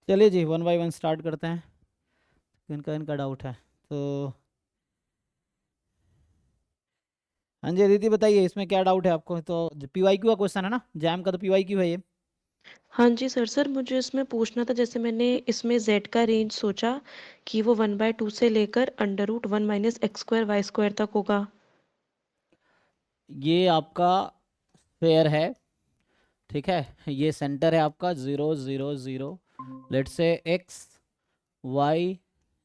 चलिए जी, one by one start करते हैं। इनका इनका डाउट है तो हाँ जी दीदी बताइए, इसमें क्या डाउट है आपको? तो पीवाईक्यू का क्वेश्चन है ना, जैम का तो पीवाईक्यू है ये। हाँ जी सर मुझे इसमें पूछना था, जैसे मैंने इसमें z का रेंज सोचा कि वो 1/2 से लेकर √1 - x² y² तक होगा। ये आपका फेयर है, ठीक है। ये सेंटर है आपका 0 0 0, लेट से एक्स वाई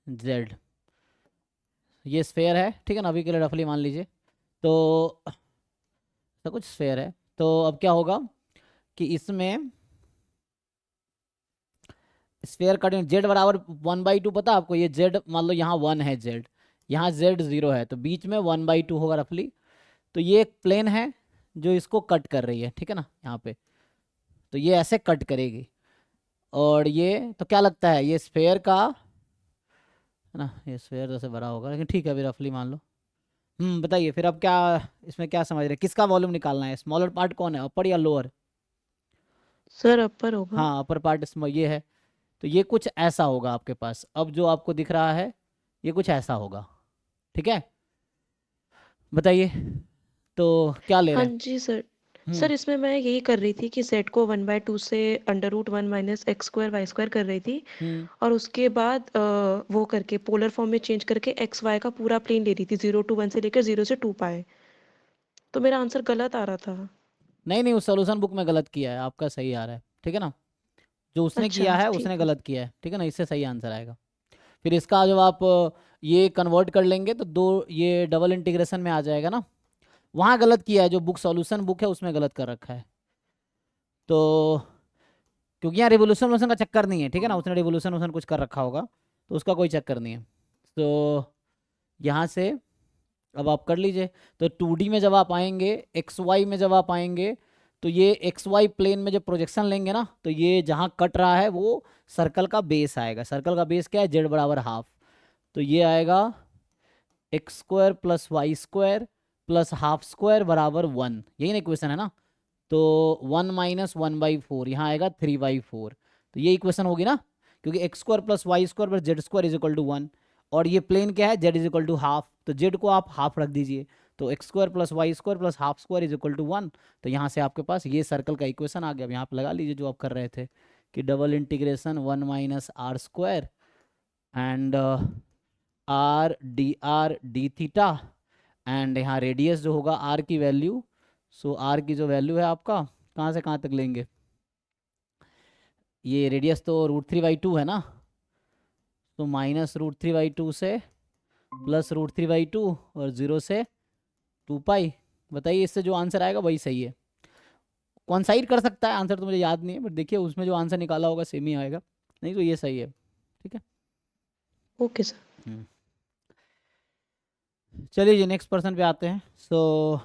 जेड, ये स्फेयर है, ठीक है ना। अभी के लिए रफली मान लीजिए तो सब कुछ स्फेयर है। तो अब क्या होगा कि इसमें स्फेयर का जेड बराबर 1/2, पता है आपको? ये जेड मान लो यहाँ 1 है जेड, यहाँ जेड 0 है, तो बीच में 1/2 होगा रफली। तो ये एक प्लेन है जो इसको कट कर रही है, ठीक है ना, यहाँ पे। तो ये ऐसे कट करेगी, और ये तो क्या लगता है, ये स्फेयर का है ना, ये स्फेयर जैसे बड़ा होगा, लेकिन ठीक है अभी रफली मान लो। बताइए फिर अब क्या, इसमें क्या समझ रहे हैं? किसका वॉल्यूम निकालना है? स्मॉलर पार्ट कौन है, अपर या लोअर? सर अपर होगा। हाँ अपर पार्ट स्मॉल ये है। तो ये कुछ ऐसा होगा आपके पास, अब जो आपको दिख रहा है ये कुछ ऐसा होगा, ठीक है। बताइए तो क्या ले हाँ रहे हैं? जी सर। हम्म सर इसमें मैं यही कर रही थी कि z को 1/2 से √1 - x² y² कर रही थी, हम्म और उसके बाद वो करके पोलर फॉर्म में चेंज करके एक्स वाई का पूरा प्लेन ले रही थी, 0 to 1 से लेकर 0 से 2 पाए। तो मेरा आंसर गलत आ रहा था। नहीं नहीं, उस सोल्यूशन बुक में गलत किया है, आपका सही आ रहा है, ठीक है ना। जो उसने अच्छा किया है उसने ठीक है। गलत किया है, ठीक है ना, इससे सही आंसर आएगा। फिर इसका जब आप ये कन्वर्ट कर लेंगे तो दो, ये डबल इंटीग्रेशन में आ जाएगा ना। वहाँ गलत किया है, जो बुक सॉल्यूशन बुक है उसमें गलत कर रखा है। तो क्योंकि यहाँ रिवोल्यूशन वोल्यूशन का चक्कर नहीं है, ठीक है ना, उसने रिवोल्यूशन वोल्यूशन कुछ कर रखा होगा, तो उसका कोई चक्कर नहीं है। तो यहाँ से अब आप कर लीजिए। तो 2D में जब आप आएंगे, एक्स वाई में जब आप आएंगे, तो ये एक्स वाई प्लेन में जब प्रोजेक्शन लेंगे ना, तो ये जहाँ कट रहा है वो सर्कल का बेस आएगा। सर्कल का बेस क्या है? जेड बराबर हाफ। तो ये आएगा x² + y² + हाफ स्क्वायर बराबर 1, यही ना इक्वेशन है ना। तो 1 - 1/4 यहाँ आएगा 3/4। तो ये इक्वेशन होगी ना, क्योंकि x² + y² + z² = 1। और ये प्लेन क्या है? z = हाफ, तो z को आप हाफ रख दीजिए। तो x² + y² + हाफ स्क्वायर = 1। तो यहाँ से आपके पास ये सर्कल का इक्वेशन आ गया। अब यहाँ पे लगा लीजिए जो आप कर रहे थे, कि double integration 1 - r² and r dr d theta, and यहाँ रेडियस जो होगा r की वैल्यू। सो r की जो वैल्यू है आपका, कहाँ से कहाँ तक लेंगे? ये रेडियस तो √3/2 है ना, तो -√3/2 से +√3/2 और 0 से 2 पाई। बताइए इससे जो आंसर आएगा वही सही है। कौन साइड कर सकता है आंसर तो मुझे याद नहीं है, बट देखिए उसमें जो आंसर निकाला होगा सेम ही आएगा, नहीं तो ये सही है, ठीक है। Okay sir. हम्म चलिए जी नेक्स्ट पर्सन पे आते हैं। सो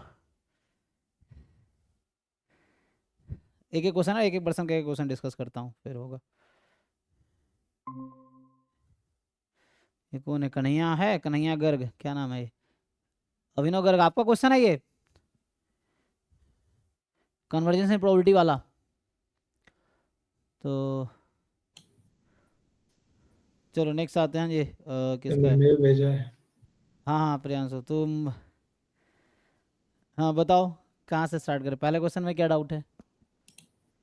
एक एक क्वेश्चन है, एक एक पर्सन का एक क्वेश्चन डिस्कस करता हूँ फिर होगा। ये कौन है? कन्हैया है, कन्हैया गर्ग, क्या नाम है ये? अभिनव गर्ग आपका क्वेश्चन है ये, कन्वर्जेंस एंड प्रोबेबिलिटी वाला। तो चलो नेक्स्ट आते हैं जी, किसका है? मैंने भेजा है। हाँ हाँ प्रियांशु तुम, हाँ बताओ कहाँ से स्टार्ट करें? पहले क्वेश्चन में क्या डाउट है?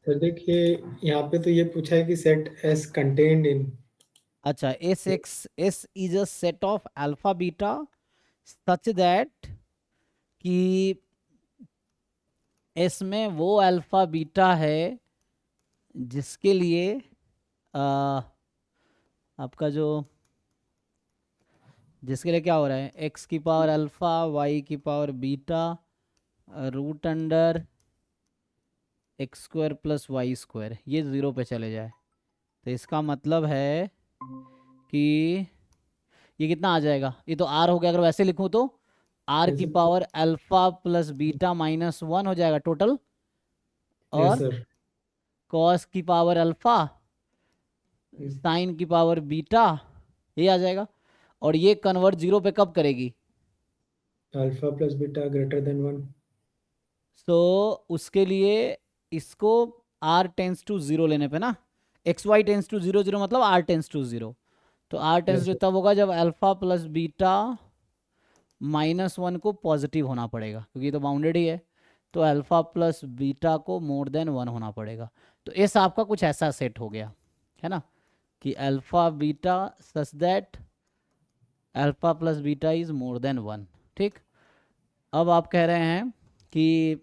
तो देखिए, यहाँ पे तो ये पूछा है कि सेट एस कंटेन्ड इन। अच्छा, S is a set of alpha beta such that कि एस में वो अल्फा बीटा है जिसके लिए आ, आपका जो, जिसके लिए क्या हो रहा है, एक्स की पावर अल्फा वाई की power beta √under x² + y², ये 0 पे चले जाए। तो इसका मतलब है कि ये कितना आ जाएगा? ये तो r हो गया, अगर वैसे लिखूं तो r की यस पावर अल्फा + बीटा -1 हो जाएगा टोटल, और सर। cos की पावर अल्फा साइन की पावर बीटा, ये आ जाएगा। और ये कन्वर्ट 0 पे कब करेगी? Alpha plus beta greater than 1। तो उसके लिए इसको r टेंस टू 0 लेने पे ना, एक्स वाई टेंस टू 0 0 मतलब आर टेंस टू 0, तो r tends Yes, to sir. तब होगा जब अल्फा प्लस बीटा -1 को पॉजिटिव होना पड़ेगा, क्योंकि ये तो बाउंडेड ही है, तो अल्फा प्लस बीटा को मोर देन 1 होना पड़ेगा। तो इस आपका कुछ ऐसा सेट हो गया है ना, कि alpha beta such that alpha plus beta is more than 1। ठीक, अब आप कह रहे हैं कि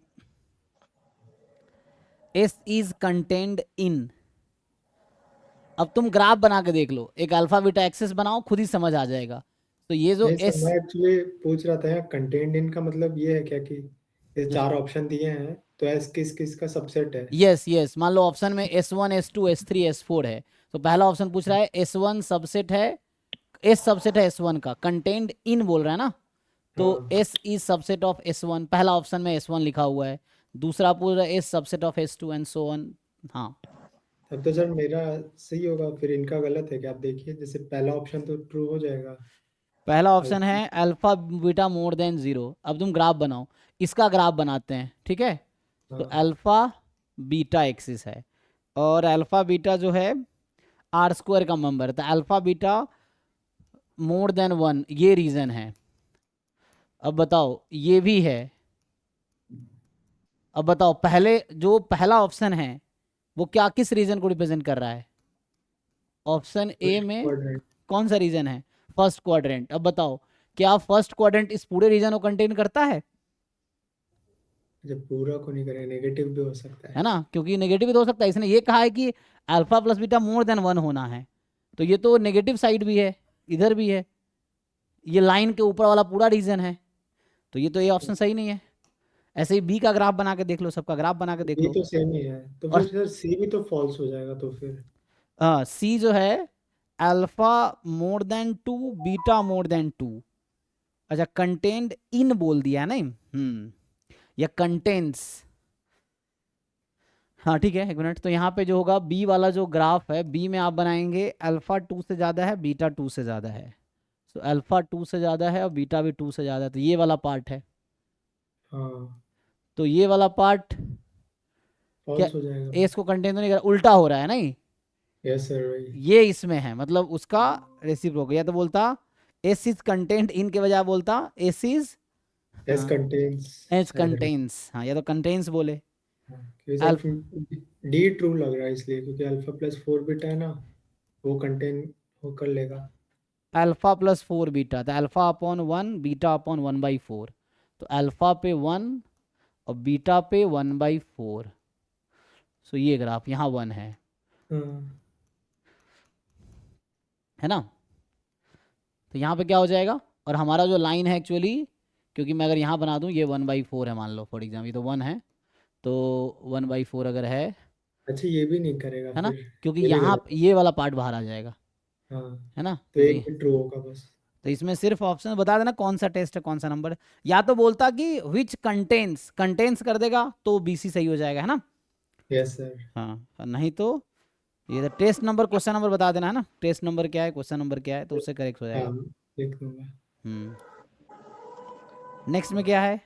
एस इज कंटेन्ड इन, अब तुम ग्राफ बना के देख लो, एक अल्फा बीटा एक्सिस बनाओ, खुद ही समझ आ जाएगा। तो ये जो नहीं सर, एस, मैं एक्चुअली पूछ रहा था यार, कंटेंट इन का मतलब ये है क्या कि ये 4 ऑप्शन दिए हैं तो एस किस किस का सबसेट है? यस यस, मान लो ऑप्शन में S1 S2 S3 S4 है, तो पहला ऑप्शन पूछ रहा है S1 सबसेट है, S सबसेट है S1 का, कंटेन्ड इन बोल रहा है ना, तो हाँ, S is subset of S1, पहला ऑप्शन में S1 लिखा हुआ है। दूसरा पूछ रहा है S subset of S2 and so on. हाँ, तब तो सर मेरा सही होगा, फिर इनका गलत है क्या? आप देखिए, जैसे पहला ऑप्शन तो ट्रू हो जाएगा। पहला ऑप्शन अल्फा, है अल्फा बीटा मोर देन 0। अब तुम ग्राफ बनाओ, इसका ग्राफ बनाते हैं, ठीक है। तो हाँ, अल्फा बीटा एक्सिस है, और अल्फा बीटा जो है आर स्क्वायर का मेंबर है, तो अल्फा बीटा मोर देन 1 ये रीजन है। अब बताओ ये भी है, अब बताओ पहले जो पहला ऑप्शन है वो क्या किस रीजन को रिप्रेजेंट कर रहा है? ऑप्शन ए फर्स्ट में क्वाड्रेंट। कौन सा रीजन है? First quadrant. अब बताओ क्या फर्स्ट क्वाड्रेंट इस पूरे रीजन को कंटेन करता है? जब पूरा को नहीं करें, नेगेटिव भी हो सकता है है। ना, क्योंकि नेगेटिव भी तो हो सकता है, इसने ये कहा है कि alpha plus beta more than 1 होना है, तो ये तो नेगेटिव साइड भी है, इधर भी है, ये लाइन के ऊपर वाला पूरा रीजन है, तो ये तो ये ऑप्शन सही नहीं है। ऐसे ही बी का ग्राफ बना के देख लो, सबका ग्राफ बना के देख ये लो। तो सेम ही है, तो और फिर सर सी भी तो फॉल्स हो जाएगा तो फिर। हाँ, सी जो है alpha more than 2 beta more than 2, अच्छा कंटेन्ड इन बोल दिया नहीं, या कंटेन्स, हाँ ठीक है, एक मिनट। तो यहाँ पे जो होगा बी वाला जो ग्राफ है, बी में आप बनाएंगे अल्फा 2 से ज़्यादा है, बीटा 2 से ज़्यादा है, तो अल्फा 2 से ज़्यादा है और बीटा भी 2 से ज़्यादा है, तो ये वाला पार्ट है। हाँ, तो ये वाला पार्ट क्या, फॉल्स हो जाएगा। ए इसको कंटेन तो नहीं कर, उल्टा हो रहा है नहीं, यस सर, वही। ये इसमें है, मतलब उसका रेसिप्रोकल, या तो बोलता एस इज कंटेंट इन के बजाय बोलता S is S contains H contains, हाँ, या तो कंटेन्स बोले। क्योंकि सर डी ट्रू लग रहा है इसलिए, क्योंकि अल्फा प्लस 4 बीटा है ना, वो कंटेन वो कर लेगा। अल्फा प्लस 4 बीटा, तो अल्फा अपॉन 1 बीटा अपॉन 1/4, तो अल्फा पे 1 और बीटा पे 1/4, सो ये ग्राफ यहाँ 1 हाँ, है ना। तो यहाँ पे क्या हो जाएगा, और हमारा जो लाइन है एक्चुअली, क्योंकि मैं अगर यहाँ बना दूँ, ये 1/4 है मान लो फॉर एग्जाम्पल, ये तो 1 है, तो 1/4 अगर अच्छा ये भी नहीं करेगा है ना, फिर? क्योंकि ये भी यहाँ गलत। ये वाला पार्ट बाहर आ जाएगा, हाँ, है ना, तो क्योंकि एक भी ट्रू होगा बस। तो इसमें सिर्फ ऑप्शन बता देना कौन सा टेस्ट है, कौन सा नंबर है, या तो बोलता कि विच कंटेन्स, कंटेन्स कर देगा तो बीसी सही हो जाएगा, है ना। Yes sir. हाँ, और नहीं तो ये तो टेस्ट नंबर क्वेश्चन नंबर बता देना, है ना, टेस्ट नंबर क्या है क्वेश्चन नंबर क्या है, तो उससे करेक्ट हो हाँ, जाएगा। लिख दूंगा। नेक्स्ट में क्या है?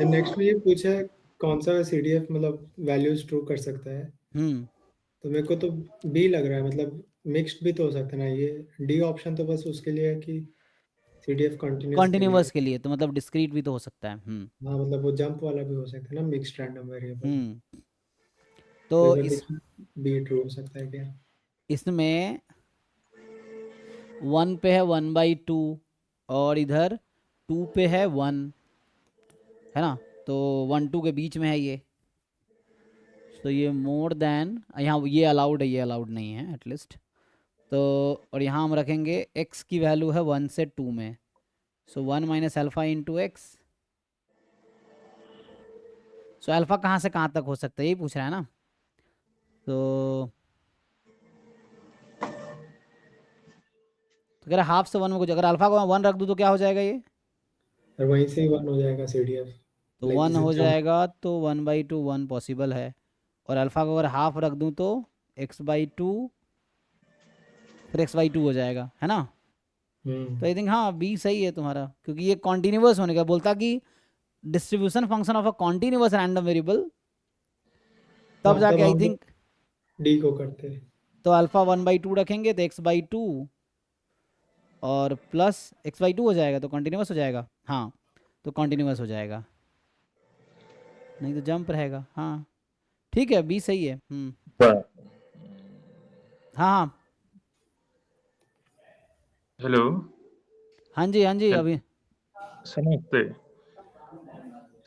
नेक्स्ट में ये पूछा है कौन सा सीडीएफ मतलब वैल्यूज ट्रू कर सकता है, हम्म तो मेरे को तो बी लग रहा है, मतलब मिक्स्ड भी तो हो सकता है ना। ये डी ऑप्शन तो बस उसके लिए है कि सीडीएफ कंटिन्यूअस के लिए। कॉन्टिन्यूअस के लिए तो मतलब डिस्क्रीट भी तो हो सकता है। हाँ, मतलब वो जंप वाला भी हो सकता है ना, मिक्स्ड रैंडम वेरिएबल। हम्म तो तो इधर इस देखिए, बी ट्रू हो सकता है क्या? इसमें 1 पे है 1/2, और इधर 2 पे है 1, है ना, तो 1 2 के बीच में है ये, तो ये मोर देन, यहाँ ये अलाउड है, ये अलाउड नहीं है एटलीस्ट, तो और यहाँ हम रखेंगे x की वैल्यू है 1 से 2 में, सो 1 minus alpha into x, so alpha कहाँ से कहाँ तक हो सकता है यही पूछ रहा है ना। तो अगर हाफ से 1 में कुछ, अगर अल्फा को 1 रख दूँ तो क्या हो जाएगा ये, और वहीं से ही 1 हो जाएगा सीडीएफ, तो लाइक 1 जैसे हो जंप। जाएगा, तो 1/2 1 पॉसिबल है, और अल्फा को अगर हाफ रख दूँ तो x/2 फिर x/2 हो जाएगा, है ना। तो आई थिंक हाँ बी सही है तुम्हारा, क्योंकि ये कॉन्टिन्यूअस होने का बोलता कि distribution function of a continuous random variable तब हाँ, जाके तब आई हम थिंक डी को करते हैं। तो अल्फा 1/2 रखेंगे तो x/2 और प्लस x/2 हो जाएगा तो कॉन्टिन्यूस हो जाएगा। हाँ तो कॉन्टिन्यूस हो जाएगा, नहीं तो जंप रहेगा। हाँ ठीक है, बी सही है। पर हाँ हाँ हेलो हाँ जी हाँ जी अभी सर, नमस्ते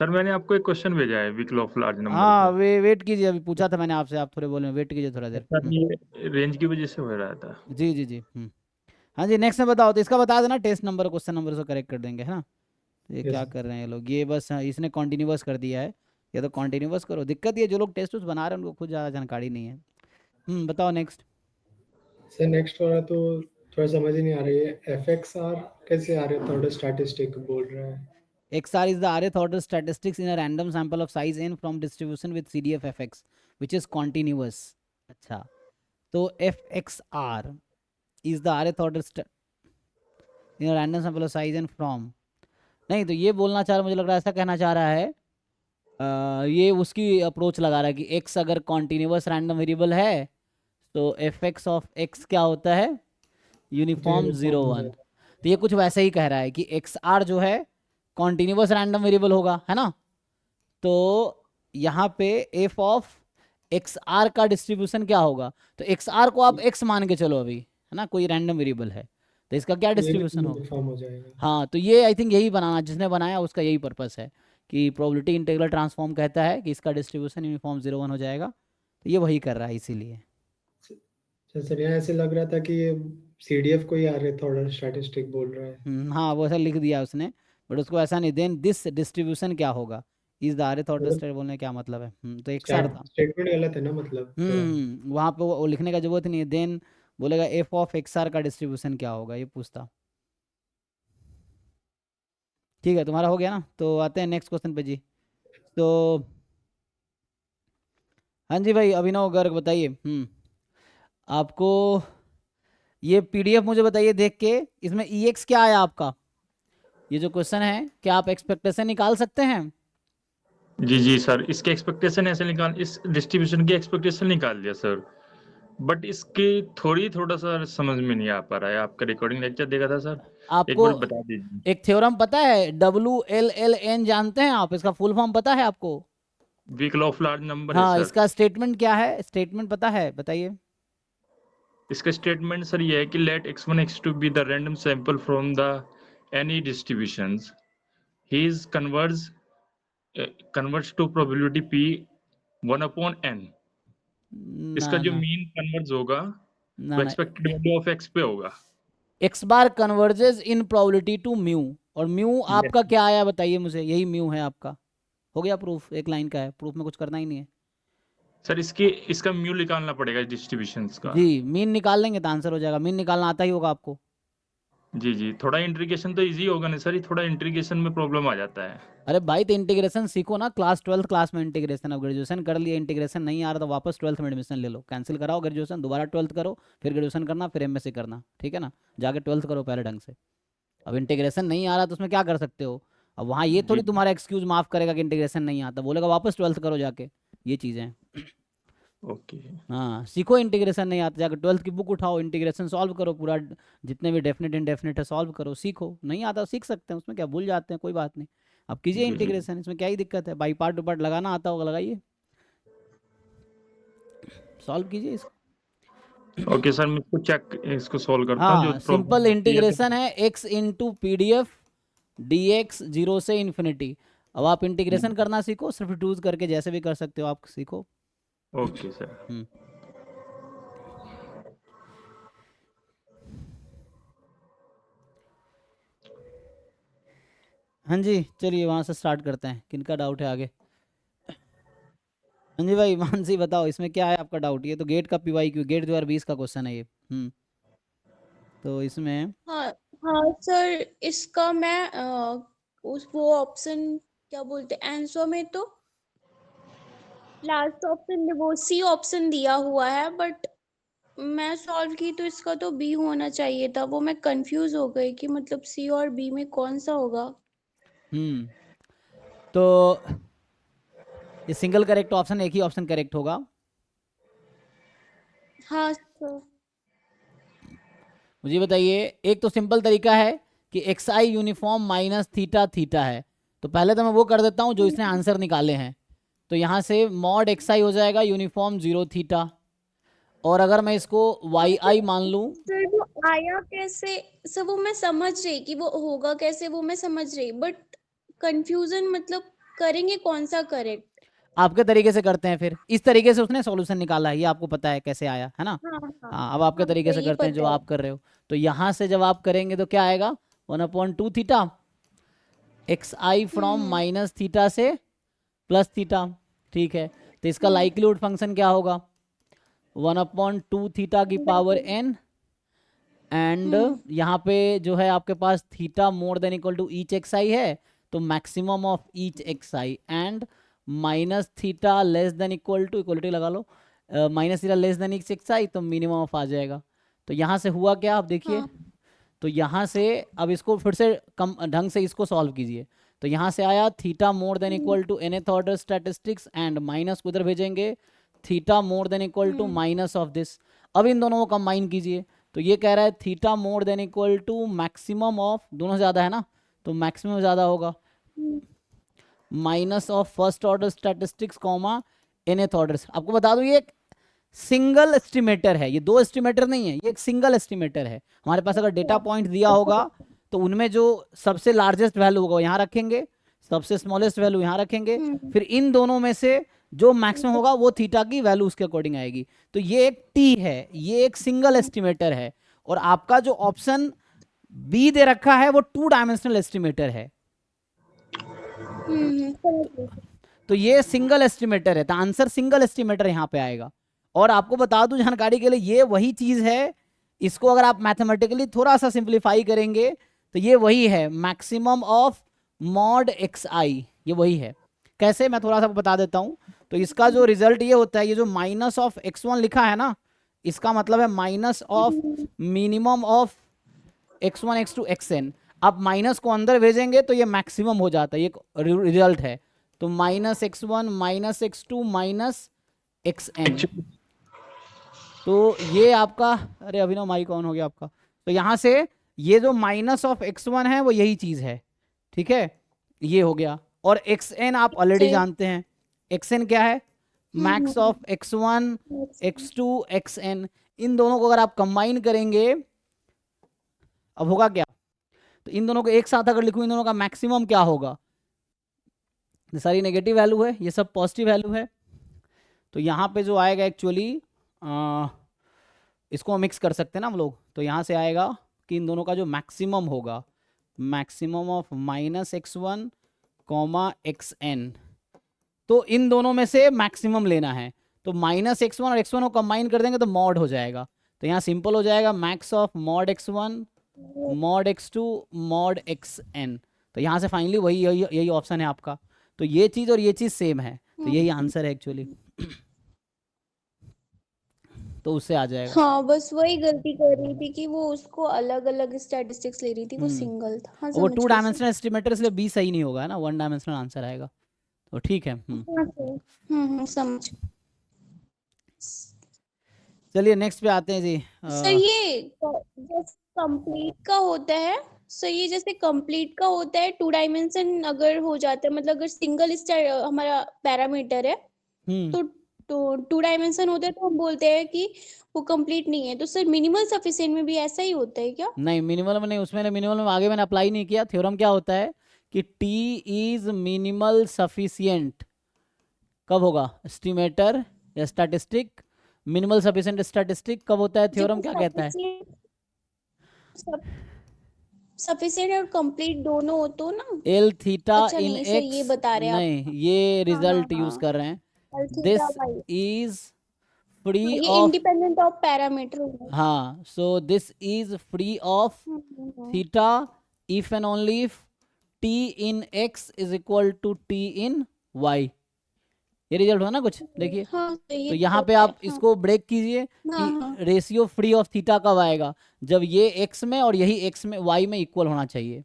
सर। मैंने आपको एक क्वेश्चन भेजा है वीक ऑफ लार्ज नंबर हाँ का। वेट कीजिए, अभी पूछा था मैंने आपसे, आप थोड़े बोले, वेट कीजिए थोड़ा देर। सर ये रेंज की वजह से हो रहा था। जी जी जी हाँ जी नेक्स्ट में बताओ, तो इसका बता देना, टेस्ट नंबर क्वेश्चन नंबर से करेक्ट कर देंगे, है ना। तो ये यस क्या कर रहे हैं ये लोग, ये बस इसने कॉन्टिन्यूस कर दिया है, या तो कॉन्टिन्यूस करो। दिक्कत ये जो लोग टेस्ट बना रहे हैं उनको खुद ज़्यादा जानकारी नहीं है। बताओ नेक्स्ट। सर। नेक्स्ट वाला तो थोड़ा समझ ही नहीं आ रही है, एफ एक्स आर कैसे आ रहे थोड़ा स्टैटिस्टिक बोल रहा है। XR is the rth order statistics in a random sample of size n from distribution with CDF fx which is continuous। अच्छा तो fxr is the rth order in a random sample of size n from, नहीं तो ये बोलना चाह रहा, मुझे लग रहा है ऐसा कहना चाह रहा है, ये उसकी अप्रोच लगा रहा है कि x अगर कॉन्टिन्यूस रैंडम वेरिएबल है तो fx ऑफ x क्या होता है, यूनिफॉर्म 0 1। तो ये कुछ वैसे ही कह रहा है कि XR जो है कॉन्टिन्यूस रैंडम वेरिएबल होगा, है ना। तो यहाँ पे एफ ऑफ XR का डिस्ट्रीब्यूशन क्या होगा, तो XR को आप x मान के चलो अभी, है ना, कोई रैंडम वेरिएबल है, तो इसका क्या ये भी डिस्ट्रीब्यूशन होगा। यूनिफॉर्म हो जाएगा। हाँ तो ये आई थिंक यही बनाना, जिसने बनाया उसका यही पर्पस है कि प्रोबेबिलिटी इंटीग्रल ट्रांसफॉर्म कहता है कि इसका डिस्ट्रीब्यूशन यूनिफॉर्म 0 1 हो जाएगा, तो ये वही कर रहा है इसीलिए। सर यहाँ ऐसे लग रहा था कि ये सीडीएफ को ही आ रहे थोड़ा स्टैटिस्टिक बोल रहा है। हाँ वो ऐसा लिख दिया उसने, बट उसको ऐसा नहीं, देन दिस डिस्ट्रीब्यूशन क्या होगा, इज द आरथ ऑर्डर मतलब स्टेट बोलने का क्या मतलब है। तो XR था। स्टेटमेंट गलत है ना, मतलब थोड़ा। वहाँ पे वो लिखने का जरूरत नहीं है, देन बोलेगा एफ ऑफ XR का डिस्ट्रीब्यूशन क्या होगा, ये पूछता। ठीक है तुम्हारा हो गया ना, तो आते हैं नेक्स्ट क्वेश्चन पे जी। तो हाँ जी भाई अभिनव गर्ग बताइए। आपको ये PDF मुझे बताइए देख के, इसमें EX क्या आया आपका, ये जो क्वेश्चन है क्या आप एक्सपेक्टेशन निकाल सकते हैं। जी जी सर, इसके एक्सपेक्टेशन ऐसे निकाल, इस डिस्ट्रीब्यूशन की एक्सपेक्टेशन निकाल दिया सर, बट इसकी थोड़ा सा समझ में नहीं आ पा रहा है। आपका रिकॉर्डिंग लेक्चर देखा था सर, एक आपको बार बता दीजिए। एक थ्योरम पता है, WLLN जानते हैं आप, इसका फुल फॉर्म पता है आपको। वीक ऑफ लार्ज नंबर है हाँ सर। इसका स्टेटमेंट क्या है, स्टेटमेंट पता है, बताइए। इसका स्टेटमेंट सर ये है कि let x1 x2 be the random sample from the any distributions, he is converts to probability p 1/n। इसका ना जो ना मीन कन्वर्ज होगा ना वो ना, एक्सपेक्टेड वैल्यू ऑफ x पे होगा। x bar converges in probability to mu, और म्यू आपका क्या आया बताइए मुझे, यही म्यू है आपका, हो गया प्रूफ, एक लाइन का है, प्रूफ में कुछ करना ही नहीं है। सर इसका म्यू निकालना पड़ेगा डिस्ट्रीब्यूशंस का। जी मीन निकाल लेंगे तो आंसर हो जाएगा, मीन निकालना आता ही होगा आपको। जी जी, थोड़ा इंटीग्रेशन तो इजी होगा ना सर, ये थोड़ा इंटीग्रेशन में प्रॉब्लम आ जाता है। अरे भाई तो इंटीग्रेशन सीखो ना, क्लास 12th क्लास में इंटीग्रेशन, अब ग्रेजुएशन कर लिया, इंटीग्रेशन नहीं आ रहा तो वापस 12th में एडमिशन ले लो, कैंसिल कराओ ग्रेजुएशन, दोबारा 12th करो, फिर ग्रेजुएशन करना, फिर MSc करना, ठीक है ना, जाके 12th करो पहले ढंग से। अब इंटीग्रेशन नहीं आ रहा तो उसमें क्या कर सकते हो, अब वहाँ ये जी थोड़ी तुम्हारा एक्सक्यूज माफ करेगा कि इंटीग्रेशन नहीं आता, बोलेगा वापस 12th करो जाके, ये चीज़ें हैं। ओके। हाँ सीखो, इंटीग्रेशन नहीं आता जाकर 12th की बुक उठाओ, इंटीग्रेशन सॉल्व करो पूरा, जितने भी डेफिनेट इनडेफिनेट है सॉल्व करो, सीखो, नहीं आता सीख सकते हैं, उसमें क्या, भूल जाते हैं कोई बात नहीं। अब कीजिए जी जी इंटीग्रेशन, इसमें क्या ही दिक्कत है, बाई पार्ट टू पार्ट लगाना आता होगा लगाइए, सॉल्व कीजिए इसको। ओके सर, मैं इसको सॉल्व करता हूँ जो हाँ प्रॉब्लम सिंपल आती है इंटीग्रेशन तो। है, x इंटू PDF dx 0 से इन्फिनिटी। अब आप इंटीग्रेशन करना सीखो, सिर्फ यूज करके जैसे भी कर सकते हो आप सीखो। Okay sir. हम्म हाँ जी चलिए वहाँ से स्टार्ट करते हैं, किनका डाउट है आगे। हाँ जी भाई मानसी बताओ इसमें क्या है आपका डाउट, ये तो गेट का PYQ गेट 2020 का क्वेश्चन है ये। तो इसमें हाँ हाँ सर, इसका मैं उस वो ऑप्शन क्या बोलते हैं आंसर में, तो लास्ट ऑप्शन में वो सी ऑप्शन दिया हुआ है, बट मैं सॉल्व की तो इसका तो बी होना चाहिए था, वो मैं कंफ्यूज हो गई कि मतलब सी और बी में कौन सा होगा। तो ये सिंगल करेक्ट ऑप्शन, एक ही ऑप्शन करेक्ट होगा। हाँ सर। मुझे बताइए, एक तो सिंपल तरीका है कि एक्स आई यूनिफॉर्म माइनस थीटा थीटा है, तो पहले तो मैं वो कर देता हूँ जो इसने आंसर निकाले हैं। तो यहाँ से मॉड एक्स आई हो जाएगा यूनिफॉर्म 0 थीटा, और अगर मैं इसको वाई आई मान लूँ, सर वो आया कैसे? सर वो मैं समझ रही कि वो होगा कैसे, वो मैं समझ रही, बट कंफ्यूजन मतलब करेंगे कौन सा करेक्ट? आपके तरीके से करते हैं, फिर इस तरीके से उसने सॉल्यूशन निकाला है, ये आपको पता है कैसे आया है ना। हाँ हाँ हाँ, अब आपके हाँ तरीके सर, से ये करते हैं जो पता है। आप कर रहे हो। तो यहाँ से जब आप करेंगे तो क्या आएगा, 1/2 theta, x I from minus theta से प्लस थीटा, ठीक है। तो इसका लाइक्लीहुड फंक्शन क्या होगा, 1/2 थीटा की पावर n, एंड यहाँ पे जो है आपके पास theta more than equal to each x i है, तो maximum of each x i, and minus theta less than equal to, equality लगा लो, minus theta less than each x i, तो मिनिमम ऑफ आ जाएगा। तो यहाँ से हुआ क्या, आप देखिए। तो यहाँ से अब इसको फिर से कम ढंग से इसको सॉल्व कीजिए। तो यहाँ से आया theta more than equal to nth order statistics, and minus को उधर भेजेंगे, theta more than equal to minus of this. अब इन दोनों को कंबाइन कीजिए, तो ये कह रहा है theta more than equal to maximum of, दोनों ज़्यादा है ना, तो मैक्सिमम ज़्यादा होगा, minus of first order statistics comma nth order. आपको बता दूं ये एक सिंगल एस्टिमेटर है, ये दो एस्टिमेटर नहीं है, ये एक सिंगल एस्टिमेटर है। हमारे पास अगर डेटा पॉइंट दिया होगा तो उनमें जो सबसे लार्जेस्ट वैल्यू होगा यहाँ रखेंगे, सबसे स्मॉलेस्ट वैल्यू यहाँ रखेंगे, फिर इन दोनों में से जो मैक्सिमम होगा वो थीटा की वैल्यू उसके अकॉर्डिंग आएगी। तो ये एक टी है, ये एक सिंगल एस्टिमेटर है, और आपका जो ऑप्शन बी दे रखा है वो 2 डायमेंशनल एस्टिमेटर है। तो ये सिंगल एस्टिमेटर है, तो आंसर सिंगल एस्टिमेटर यहाँ पे आएगा। और आपको बता दूं जानकारी के लिए, ये वही चीज है, इसको अगर आप मैथमेटिकली थोड़ा सा सिंप्लीफाई करेंगे तो ये वही है, मैक्सिमम ऑफ मॉड एक्स आई, ये वही है। कैसे, मैं थोड़ा सा बता देता हूं। तो इसका जो रिजल्ट ये होता है, ये जो माइनस ऑफ x1 लिखा है ना, इसका मतलब है minus of minimum of x1 x2 xn। आप माइनस को अंदर भेजेंगे तो ये मैक्सिमम हो जाता है, ये रिजल्ट है। तो minus x1 minus x2 minus xn, तो ये आपका, अरे अभिनव माइक ऑन हो गया आपका। तो यहाँ से ये जो माइनस ऑफ x1 है वो यही चीज है, ठीक है, ये हो गया। और xn आप ऑलरेडी जानते हैं, xn क्या है, max of x1 x2 xn। इन दोनों को अगर आप कंबाइन करेंगे, अब होगा क्या, तो इन दोनों को एक साथ अगर लिखूं, इन दोनों का मैक्सिमम क्या होगा, ये सारी नेगेटिव वैल्यू है, ये सब पॉजिटिव वैल्यू है। तो यहाँ पे जो आएगा एक्चुअली, इसको मिक्स कर सकते हैं ना हम लोग। तो यहाँ से आएगा कि इन दोनों का जो मैक्सिमम होगा, maximum of minus x1 comma xn, तो इन दोनों में से मैक्सिमम लेना है। तो माइनस x1 और x1 को कंबाइन कर देंगे तो मॉड हो जाएगा। तो यहाँ सिंपल हो जाएगा, max of mod x1 mod x2 mod xn। तो यहाँ से फाइनली वही यही ऑप्शन है आपका। तो ये चीज़ और ये चीज़ सेम है, तो यही आंसर है एक्चुअली। तो उससे आ जाएगा। हाँ बस वही गलती कर रही थी कि वो उसको अलग अलग स्टैटिस्टिक्स ले रही थी, वो सिंगल था। हाँ, वो समझ 2 गई डायमेंशनल एस्टिमेटर, इसलिए बी सही नहीं होगा, है ना, 1 डायमेंशनल आंसर आएगा। तो ठीक है। हाँ सर, समझ। चलिए नेक्स्ट पे आते हैं जी। सर ये जैसे कंप्लीट का होता है, सर ये जैसे कंप्लीट का होता है 2 डायमेंशन अगर हो जाता है, मतलब अगर सिंगल हमारा पैरामीटर है तो 2 डायमेंशन होता है, तो हम बोलते हैं कि वो कंप्लीट नहीं है। तो सर मिनिमल सफिशिएंट में भी ऐसा ही होता है क्या? नहीं, मिनिमल में नहीं, उसमें मिनिमल में आगे मैंने अप्लाई नहीं किया। थ्योरम क्या होता है कि T इज मिनिमल सफिशिएंट कब होगा, एस्टिमेटर या स्टैटिस्टिक। मिनिमल सफिशिएंट स्टैटिस्टिक कब होता है, थ्योरम क्या कहता है, सफिशिएंट और कंप्लीट दोनों हो तो ना। एल थीटा अच्छा, इन नहीं, सर ये एक्स, बता रहे हैं आप। नहीं ये रिजल्ट यूज कर रहे हैं। दिस इज फ्री ये ऑफ, इंडिपेंडेंट ऑफ पैरामीटर। हाँ, so this is free of theta if and only if t in x is equal to t in y। ये रिजल्ट हुआ ना कुछ, देखिए। हाँ, तो यहाँ पे आप इसको ब्रेक कीजिए कि रेशियो फ्री ऑफ थीटा कब आएगा, जब ये x में और यही x में y में इक्वल होना चाहिए,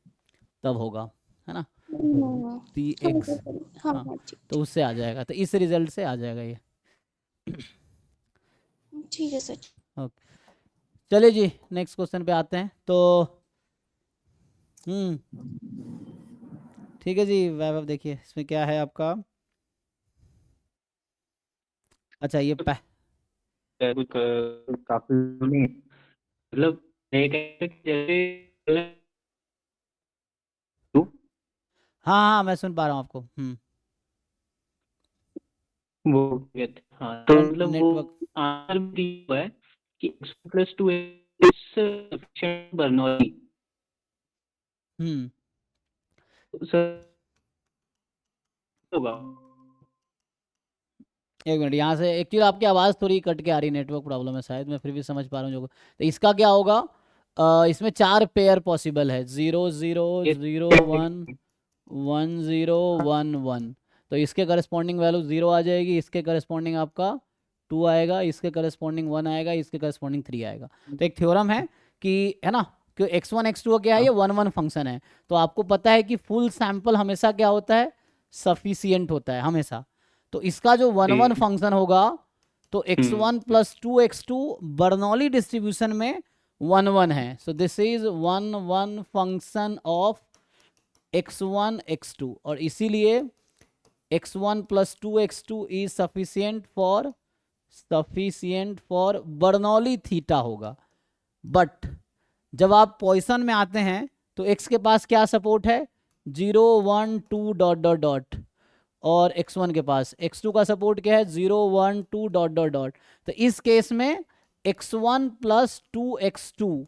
तब होगा, है ना। टी हाँ एक्स, सर, हाँ हाँ हाँ ठीक तो उससे आ जाएगा, तो इस रिजल्ट से आ जाएगा ये। ठीक है सर। ओके चलिए जी नेक्स्ट क्वेश्चन पे आते हैं। तो ठीक है जी वैभव देखिए इसमें क्या है आपका। अच्छा ये कुछ काफी नहीं, मतलब एक ऐसे कि जैसे हाँ हाँ मैं सुन पा रहा हूँ आपको। वो हाँ, तो थोड़ा मतलब वो नेटवर्क। आंसर भी हुआ है कि x+2 is sufficient Bernoulli. Sir होगा। एक मिनट यहाँ से एक्चुअली आपकी आवाज़ थोड़ी कट के आ रही, नेटवर्क प्रॉब्लम है शायद, मैं फिर भी समझ पा रहा हूँ जो। तो इसका क्या होगा, इसमें 4 पेयर पॉसिबल है, 0 0 0 1 1 0 1 1। तो इसके करस्पॉन्डिंग वैल्यू 0 आ जाएगी, इसके करस्पॉन्डिंग आपका 2 आएगा, इसके करस्पॉन्डिंग 1 आएगा, इसके करस्पॉन्डिंग 3 आएगा। तो एक थ्योरम है कि, है ना, कि x1 x2 क्या है, ये 1 1 फंक्शन है। तो आपको पता है कि फुल सैंपल हमेशा क्या होता है, सफिशियंट होता है हमेशा। तो इसका जो 1 1 फंक्शन होगा, तो x1 + 2x2 बर्नौली डिस्ट्रीब्यूशन में 1 1 है। सो this is 1 1 function of x1 x2, और इसीलिए x1 + 2x2 is sufficient for Bernoulli theta होगा। बट जब आप पॉइसन में आते हैं तो x के पास क्या सपोर्ट है, 0 1 2 डॉट डॉट डॉट, और x1 के पास x2 का सपोर्ट क्या है, 0 1 2 डॉट डॉट डॉट। तो इस केस में x1 + 2x2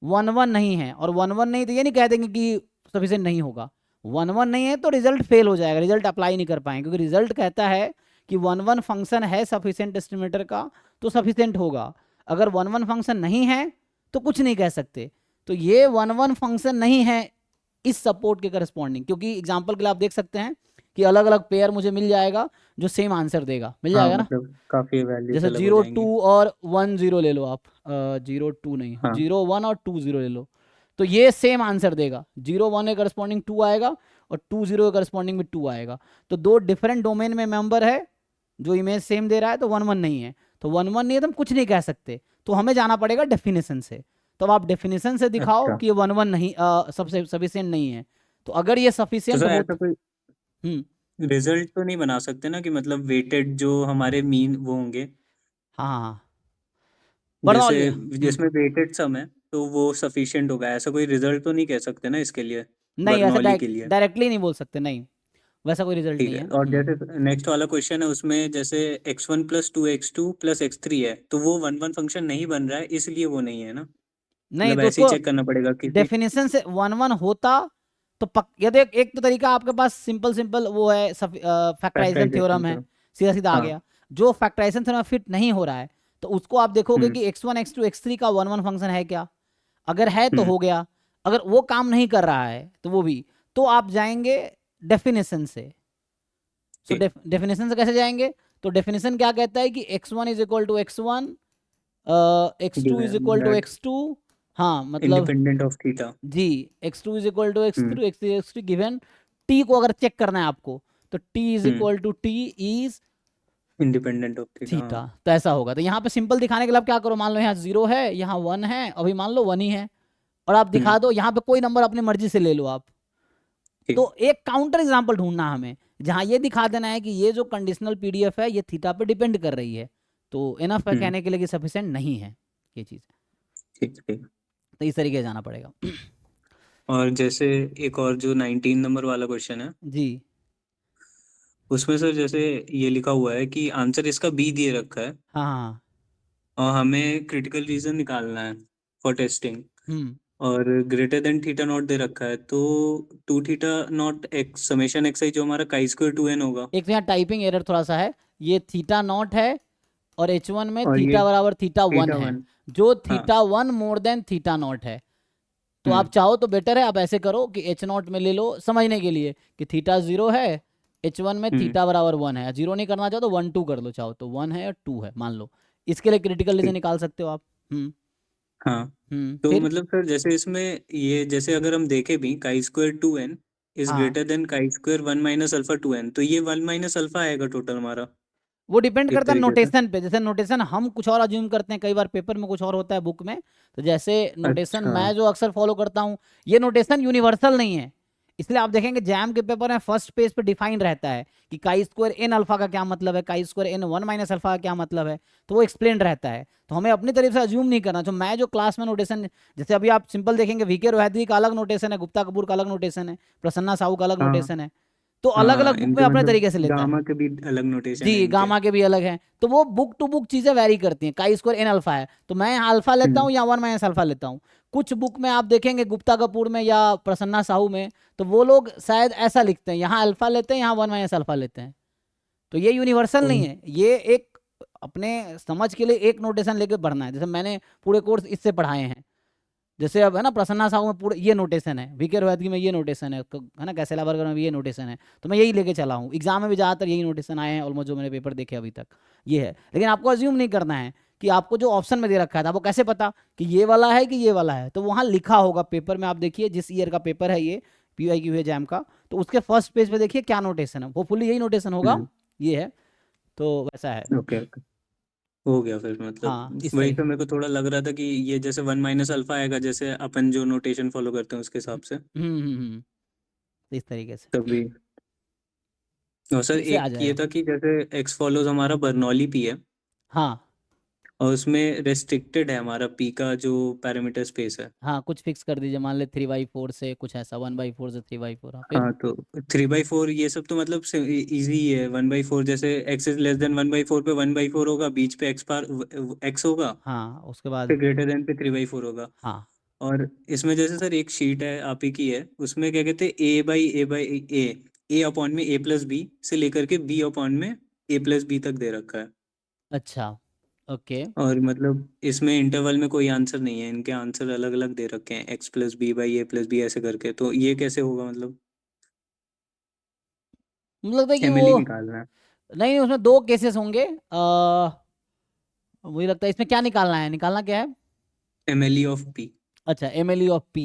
1 1 नहीं है, और 1 1 नहीं तो ये नहीं कह देंगे कि सफिशिएंट नहीं होगा। 1 1 नहीं है तो रिजल्ट फेल हो जाएगा, रिजल्ट अप्लाई नहीं कर पाएंगे, क्योंकि रिजल्ट कहता है कि 1 1 फंक्शन है सफिशिएंट एस्टिमेटर का तो सफिशिएंट होगा। अगर 1 1 फंक्शन नहीं है तो कुछ नहीं कह सकते। तो ये 1 1 फंक्शन नहीं है इस सपोर्ट के करस्पॉन्डिंग, क्योंकि एग्जांपल के लिए आप देख सकते हैं कि अलग अलग पेयर मुझे मिल जाएगा जो सेम आंसर देगा, मिल जाएगा ना। मतलब काफी वैल्यूज जैसे अलग हो 0 जाएंगी। 2 और 1 0 ले लो आप, 0 2 नहीं, हाँ 0 1 और 2 0 ले लो, तो ये सेम आंसर देगा। 0 1 के करस्पॉन्डिंग 2 आएगा और 2 0 के करस्पॉन्डिंग में 2 आएगा। तो दो डिफरेंट डोमेन में मेंबर है, जो इमेज सेम दे रहा है, तो 1 1 नहीं है। तो 1 1 नहीं है तो हम कुछ नहीं कह सकते, तो हमें जाना पड़ेगा डेफिनेशन से। तो अब आप डेफिनेशन से दिखाओ अच्छा, कि ये 1 1 नहीं, सबसे सफिशिएंट नहीं है। तो अगर ये तो सफिशिएंट सर हो, ऐसा कोई रिजल्ट तो नहीं बना सकते ना कि मतलब वेटेड जो हमारे मीन वो होंगे, हाँ हाँ जैसे बर्नौली, जिसमें वेटेड सम है तो वो सफिशिएंट होगा, ऐसा कोई रिजल्ट तो नहीं कह सकते ना इसके लिए, नहीं ऐसे बर्नौली के लिए। डायरेक्टली नहीं बोल सकते, नहीं वैसा कोई रिजल्ट ठीक नहीं है, है। और जैसे नेक्स्ट वाला क्वेश्चन है उसमें जैसे x1 + 2x2 + x3 है, तो वो 1 1 फंक्शन नहीं बन रहा है इसलिए वो नहीं है ना, नहीं मतलब तो ऐसे ही उसको चेक करना पड़ेगा किसी। डेफिनेशन से 1 1 होता तो ये तो एक तो तरीका आपके पास सिंपल सिंपल वो है, फैक्टराइजेशन फैक्टराइजेशन थ्योरम है, तो सीधा सीधा आ हाँ। गया। जो फैक्टराइजेशन थ्योरम फिट नहीं हो रहा है तो उसको आप देखोगे हम्म कि x1 x2 x3 का 1 1 फंक्शन है क्या, अगर है तो हम्म हो गया, अगर वो काम नहीं कर रहा है तो वो भी, तो आप जाएंगे डेफिनेशन से। सो ठीक। डेफिनेशन से कैसे जाएंगे, तो डेफिनेशन क्या कहता है कि x1 = x1, x2 = x2, हाँ मतलब इंडिपेंडेंट ऑफ थीटा। जी, x2 = hmm x3 x3 given t को अगर चेक करना है आपको, तो t = t is independent of theta. Theta. तो ऐसा होगा। तो यहाँ पे सिंपल दिखाने के लिए आप क्या करो, मान लो यहाँ 0 है, यहाँ 1 है, अभी मान लो 1 ही है, और आप दिखा दो यहाँ पे कोई नंबर अपनी मर्जी से ले लो आप। ठीक। तो एक काउंटर एग्जांपल ढूंढना हमें जहां ये दिखा देना है कि ये जो कंडीशनल पीडीएफ है ये थीटा पे डिपेंड कर रही है, तो इनफ है कहने के लिए कि सफिशिएंट नहीं है ये चीज। ठीक ठीक। तो इस तरीके से जाना पड़ेगा। और जैसे एक और जो 19 नंबर वाला क्वेश्चन है जी उसमें सर जैसे ये लिखा हुआ है कि आंसर इसका बी दिए रखा है हाँ हाँ और हमें क्रिटिकल रीजन निकालना है फॉर टेस्टिंग, हम्म और ग्रेटर देन थीटा नॉट दे रखा है, तो 2 theta not x summation x i जो हमारा chi2 2n होगा। एक तो यहाँ टाइपिंग एरर थोड़ा सा है, ये थीटा नॉट है और h1 में और ये थीटा बराबर थीटा 1 थीटा है, 1। जो हाँ। Theta 1 more than theta not है। तो आप चाहो तो बेटर है आप ऐसे करो कि h0 में ले लो समझने के लिए कि थीटा 0 है, h1 में थीटा बराबर 1 है। 0 नहीं करना चाहो तो 1 2 कर लो, चाहो तो 1 है और 2 है मान लो, इसके लिए क्रिटिकल रीजन ठीक। निकाल सकते हो आप। हाँ, तो फिर मतलब सर जैसे इसमें ये जैसे अगर हम देखें भी chi2 2n इज हाँ greater than chi square 1 minus alpha 2n, तो ये 1 माइनस अल्फा आएगा टोटल हमारा वो डिपेंड एक करता है तरीके से। नोटेशन पे। जैसे नोटेशन हम कुछ और अज्यूम करते हैं, कई बार पेपर में कुछ और होता है बुक में। तो जैसे नोटेशन अच्छा मैं जो अक्सर फॉलो करता हूँ, ये नोटेशन यूनिवर्सल नहीं है। इसलिए आप देखेंगे जैम के पेपर में फर्स्ट पेज पे डिफाइन रहता है कि काई स्क्वायर एन अल्फा का क्या मतलब है, chi square N 1 minus alpha का क्या मतलब है, तो वो एक्सप्लेन रहता है। तो हमें अपनी तरफ से अज्यूम नहीं करना। जो मैं जो क्लास में नोटेशन, जैसे अभी आप सिंपल देखेंगे वीके रोहितगी का अलग नोटेशन है, गुप्ता कपूर का अलग नोटेशन है, प्रसन्ना साहू का अलग हाँ नोटेशन है। तो अलग हाँ, अलग बुक में इनके अपने मतलब तरीके से लेता है। गामा के भी अलग नोटेशन है जी, इनके। गामा के भी अलग हैं। तो वो बुक टू बुक चीजें वैरी करती हैं। काई स्क्वायर एन अल्फा है तो मैं यहाँ अल्फा लेता हूँ या 1 माइनस अल्फा लेता हूँ। कुछ बुक में आप देखेंगे गुप्ता कपूर में या प्रसन्ना साहू में, तो वो लोग शायद ऐसा लिखते हैं, यहाँ अल्फा लेते हैं, यहाँ 1 माइनस अल्फा लेते हैं। तो ये यूनिवर्सल नहीं है, ये एक अपने समझ के लिए एक नोटेशन लेके पढ़ना है। जैसे मैंने पूरे कोर्स इससे पढ़ाए हैं। जैसे अब है ना प्रसन्ना साहू में पूरे ये नोटेशन है, वीके रोहितगी में ये नोटेशन है ना, कैसेला बर्गर में भी ये नोटेशन है। तो मैं यही लेके चला हूँ। एग्जाम में भी ज़्यादातर यही नोटेशन आए हैं ऑलमोस्ट, जो मैंने पेपर देखे अभी तक ये है। लेकिन आपको अज्यूम नहीं करना है कि आपको जो ऑप्शन में दे रखा था वो कैसे पता कि ये वाला है कि ये वाला है। तो वहाँ लिखा होगा पेपर में, आप देखिए जिस ईयर का पेपर है ये PYQ है जैम का, तो उसके फर्स्ट पेज पे देखिए क्या नोटेशन है, वो फुली यही नोटेशन होगा। ये है, तो वैसा है। ओके ओके, हो गया फिर। मतलब हाँ इस वही तरीके। तो मेरे को थोड़ा लग रहा था कि ये जैसे 1 माइनस अल्फा आएगा जैसे अपन जो नोटेशन फॉलो करते हैं उसके हिसाब से इस तरीके से तभी। और सर इससे आ एक ये जाएगा। था कि जैसे एक्स फॉलोज हमारा बर्नौली पी है हाँ और उसमें रेस्ट्रिक्टेड है हमारा पी का जो पैरामीटर स्पेस है। हाँ, कुछ फिक्स कर दीजिए, मान ले 3/4 से कुछ ऐसा, 1/4 से 3/4। हाँ फिर हाँ तो 3/4 ये सब तो मतलब इजी है। 1/4 जैसे एक्स इज लेस देन 1/4 पे 1/4 होगा, बीच पे एक्स पार एक्स होगा, हाँ उसके बाद फिर ग्रेटर देन पे 3/4 होगा। हाँ और इसमें जैसे सर एक शीट है आप ही की है, उसमें क्या कहते हैं ए अपॉन में ए प्लस बी से लेकर के बी अपॉन में ए प्लस बी तक दे रखा है। अच्छा ओके। और मतलब इसमें इंटरवल में कोई आंसर नहीं है, इनके आंसर अलग अलग दे रखे हैं, x plus b by a plus b ऐसे करके। तो ये कैसे होगा मतलब? मुझे लगता है कि एमएलई वो निकालना है। नहीं, उसमें दो केसेस होंगे। मुझे लगता है इसमें क्या निकालना है, निकालना क्या है? MLE of P. अच्छा MLE ऑफ P।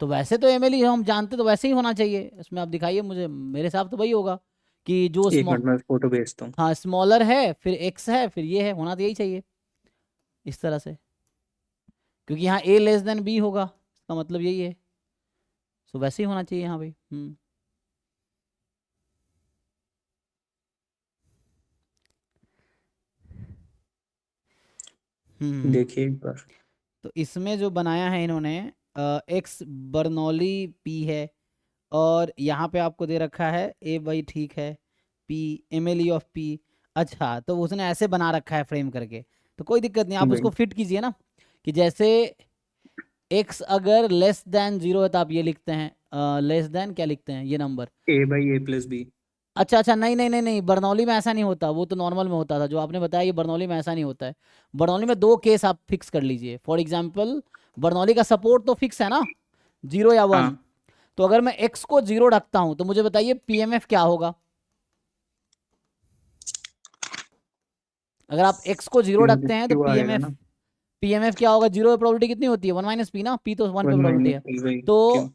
तो वैसे तो MLE हम जानते तो वैसे ही होना चाहिए। इसमें आप दिखाइए मुझे, मेरे हिसाब तो वही होगा कि जो एक मिनट में फोटो भेजता हूँ। हाँ स्मॉलर है फिर X है फिर ये है, होना तो यही चाहिए इस तरह से, क्योंकि यहाँ A लेस देन B होगा, इसका मतलब यही है। सो वैसे ही होना चाहिए यहाँ भाई। देखिए एक बार। तो इसमें जो बनाया है इन्होंने, एक्स बर्नौली P है, और यहाँ पे आपको दे रखा है A भाई, ठीक है, P MLE ऑफ P। अच्छा तो उसने ऐसे बना रखा है फ्रेम करके, तो कोई दिक्कत नहीं, आप भाई उसको फिट कीजिए ना। कि जैसे x अगर लेस देन 0 है तो आप ये लिखते हैं, लेस देन क्या लिखते हैं, ये number. A by a plus b. अच्छा अच्छा, नहीं नहीं नहीं नहीं, बर्नौली में ऐसा नहीं होता, वो तो नॉर्मल में होता था जो आपने बताया, ये बर्नौली में ऐसा नहीं होता है। बर्नौली में दो केस आप फिक्स कर लीजिए। फॉर एग्जाम्पल बर्नौली का सपोर्ट तो फिक्स है ना, 0 या 1। हाँ तो अगर मैं x को 0 रखता हूं तो मुझे बताइए PMF क्या होगा। अगर आप x को 0 रखते हैं तो क्यों आएगा ना। PMF क्या होगा? 0 पे प्रोबेबिलिटी कितनी होती है? 1 माइनस पी ना, P तो 1 पे 1 प्रोबेबिलिटी माइनस है। P by Q. तो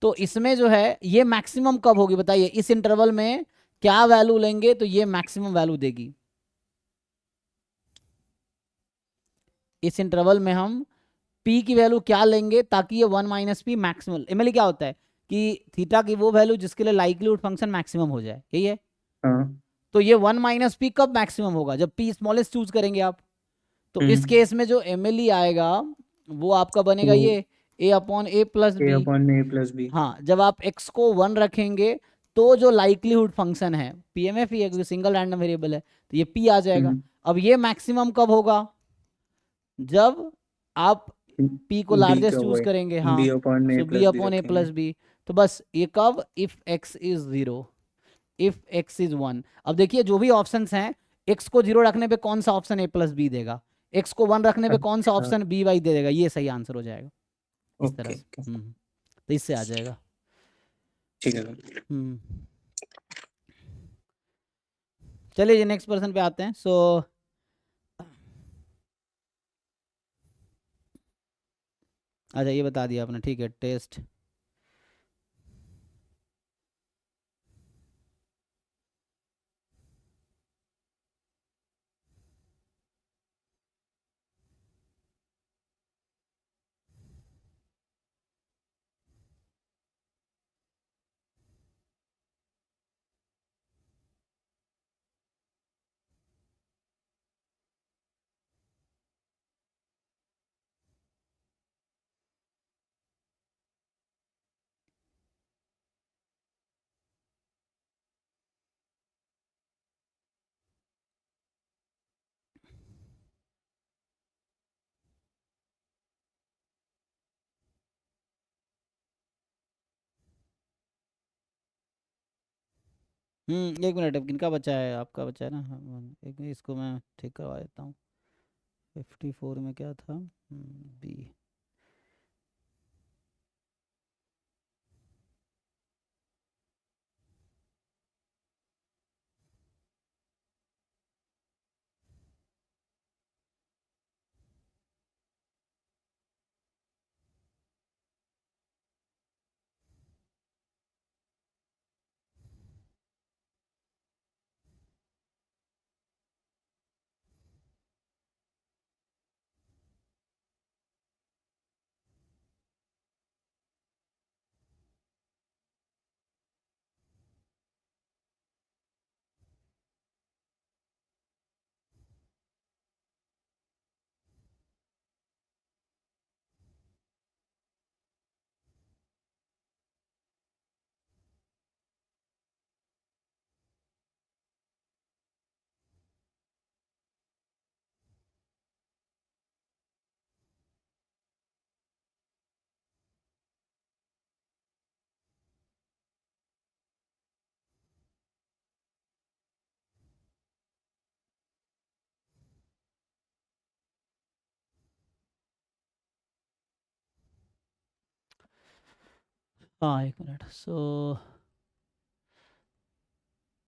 तो इसमें जो है ये मैक्सिमम कब होगी बताइए, इस इंटरवल में क्या वैल्यू लेंगे तो ये मैक्सिमम वैल्यू देगी। इस इंटरवल में हम P की वैल्यू क्या लेंगे ताकि ये 1 माइनस पी मैक्सिमम। MLE क्या होता है कि थीटा की वो वैल्यू जिसके लिए लाइक्लीहुड फंक्शन मैक्सिमम हो जाए, यही है। हाँ तो ये 1 माइनस पी कब मैक्सिमम होगा? जब P स्मॉलेस्ट चूज करेंगे आप। तो इस हम्म केस में जो MLE आएगा वो आपका बनेगा वो ये A upon a plus a b. Upon में ए प्लस बी। हाँ, जब आप x को 1 रखेंगे तो जो लाइक्लीहुड फंक्शन है PMF ही है, क्योंकि सिंगल रैंडम वेरिएबल है, तो ये P आ जाएगा। अब ये मैक्सिमम कब होगा? जब आप P को बी लार्जेस्ट का चूज हुआ करेंगे। है, हाँ, बी अपॉन में a so B plus b upon a रखेंगे। Plus b. तो बस ये कब, if x is 0, if x is 1। अब देखिए जो भी ऑप्शंस हैं, x को 0 रखने पे कौन सा ऑप्शन a प्लस बी देगा, x को 1 रखने पे कौन सा अच्छा ऑप्शन b वाई दे देगा, ये सही आंसर हो जाएगा इस तरह ओके से। तो इससे आ जाएगा। ठीक है। चलिए जी नेक्स्ट पर्सन पे आते हैं। सो अच्छा ये बता दिया आपने, ठीक है। टेस्ट एक मिनट, अब किनका बचा है? आपका बचा है ना? हाँ, एक मिनट, इसको मैं ठीक करवा देता हूँ। 54 में क्या था? बी। हाँ, एक मिनट। सो